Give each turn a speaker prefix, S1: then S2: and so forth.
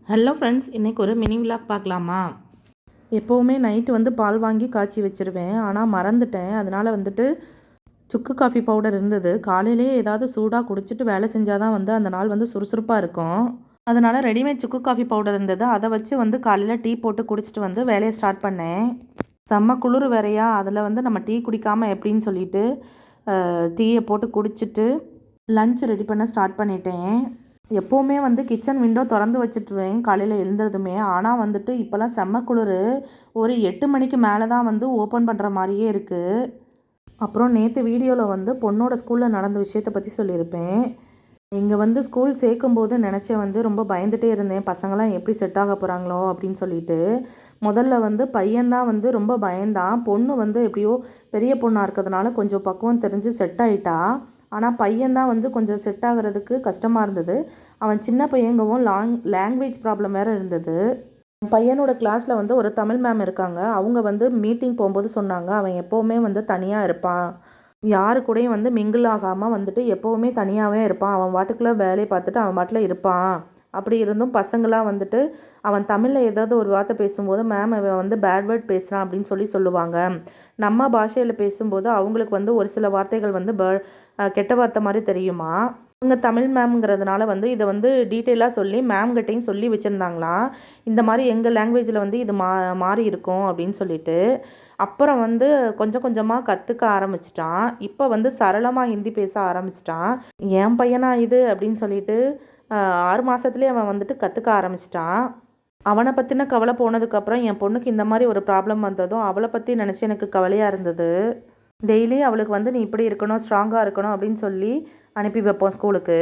S1: Hello friends, இன்றைக்கி ஒரு mini vlog பார்க்கலாமா? எப்போவுமே நைட்டு வந்து பால் வாங்கி காய்ச்சி வச்சுருவேன். ஆனால் மறந்துட்டேன். அதனால் வந்துட்டு சுக்கு காஃபி பவுடர் இருந்தது. காலையிலேயே ஏதாவது சூடாக குடிச்சிட்டு வேலை செஞ்சால் தான் வந்து அந்த நாள் வந்து சுறுசுறுப்பாக இருக்கும். அதனால் ரெடிமேட் சுக்கு காஃபி பவுடர் இருந்தது. அதை வச்சு வந்து காலையில் டீ போட்டு குடிச்சிட்டு வந்து வேலையை ஸ்டார்ட் பண்ணேன். செம்ம குளிர் வேறையா, அதில் வந்து நம்ம டீ குடிக்காமல் எப்படின்னு சொல்லிட்டு டீயை போட்டு குடிச்சிட்டு லஞ்ச் ரெடி பண்ண ஸ்டார்ட் பண்ணிட்டேன். எப்போவுமே வந்து கிச்சன் விண்டோ திறந்து வச்சுட்டுருவேன் காலையில் எழுந்ததுமே. ஆனால் வந்துட்டு இப்போல்லாம் செம்ம குளிர். ஒரு 8 மணிக்கு மேலே தான் வந்து ஓப்பன் பண்ணுற மாதிரியே இருக்குது. அப்புறம் நேற்று வீடியோவில் வந்து பொண்ணோட ஸ்கூலில் நடந்த விஷயத்தை பற்றி சொல்லியிருப்பேன். இங்கே வந்து ஸ்கூல் சேர்க்கும்போது நினச்சேன், வந்து ரொம்ப பயந்துகிட்டே இருந்தேன். பசங்களாம் எப்படி செட் ஆக போகிறாங்களோ அப்படின்னு சொல்லிட்டு. முதல்ல வந்து பையன்தான் வந்து ரொம்ப பயந்தான். பொண்ணு வந்து எப்படியோ பெரிய பொண்ணாக இருக்கிறதுனால கொஞ்சம் பக்குவம் தெரிஞ்சு செட் ஆகிட்டா. ஆனால் பையன்தான் வந்து கொஞ்சம் செட் ஆகிறதுக்கு கஷ்டமாக இருந்தது. அவன் சின்ன பையங்கவும் லாங்குவேஜ் ப்ராப்ளம் வேறு இருந்தது. பையனோட கிளாஸில் வந்து ஒரு தமிழ் மேம் இருக்காங்க. அவங்க வந்து மீட்டிங் போகும்போது சொன்னாங்க, அவன் எப்போவுமே வந்து தனியாக இருப்பான், யாரு கூடயும் வந்து மிங்கிள் ஆகாமல் வந்துட்டு எப்போவுமே தனியாகவே இருப்பான், அவன் பாட்டுக்குள்ளே வேலையை பார்த்துட்டு அவன் பாட்டில் இருப்பான். அப்படி இருந்தும் பசங்களாம் வந்துட்டு அவன் தமிழில் ஏதாவது ஒரு வார்த்தை பேசும்போது மேம் அவன் வந்து பேட் வேர்ட் பேசுகிறான் அப்படின்னு சொல்லுவாங்க. நம்ம பாஷையில் பேசும்போது அவங்களுக்கு வந்து ஒரு சில வார்த்தைகள் வந்து கெட்ட வார்த்தை மாதிரி தெரியுமா. அவங்க தமிழ் மேம்ங்கிறதுனால வந்து இதை வந்து டீட்டெயிலாக சொல்லி மேம்கிட்டையும் சொல்லி வச்சுருந்தாங்களாம். இந்த மாதிரி எங்கள் லாங்குவேஜில் வந்து இது மாறி இருக்கும் அப்படின்னு சொல்லிட்டு. அப்புறம் வந்து கொஞ்சம் கொஞ்சமாக கற்றுக்க ஆரம்பிச்சிட்டான். இப்போ வந்து சரளமாக ஹிந்தி பேச ஆரம்பிச்சிட்டான். என் பையனா இது அப்படின்னு சொல்லிட்டு 6 மாதத்துலேயே அவன் வந்துட்டு கற்றுக்க ஆரம்பிச்சிட்டான். அவனை பற்றின கவலை போனதுக்கப்புறம் என் பொண்ணுக்கு இந்த மாதிரி ஒரு ப்ராப்ளம் வந்ததும் அவளை பற்றி நினச்சி எனக்கு கவலையாக இருந்தது. டெய்லி அவளுக்கு வந்து நீ இப்படி இருக்கணும், ஸ்ட்ராங்காக இருக்கணும் அப்படின்னு சொல்லி அனுப்பி வைப்போம் ஸ்கூலுக்கு.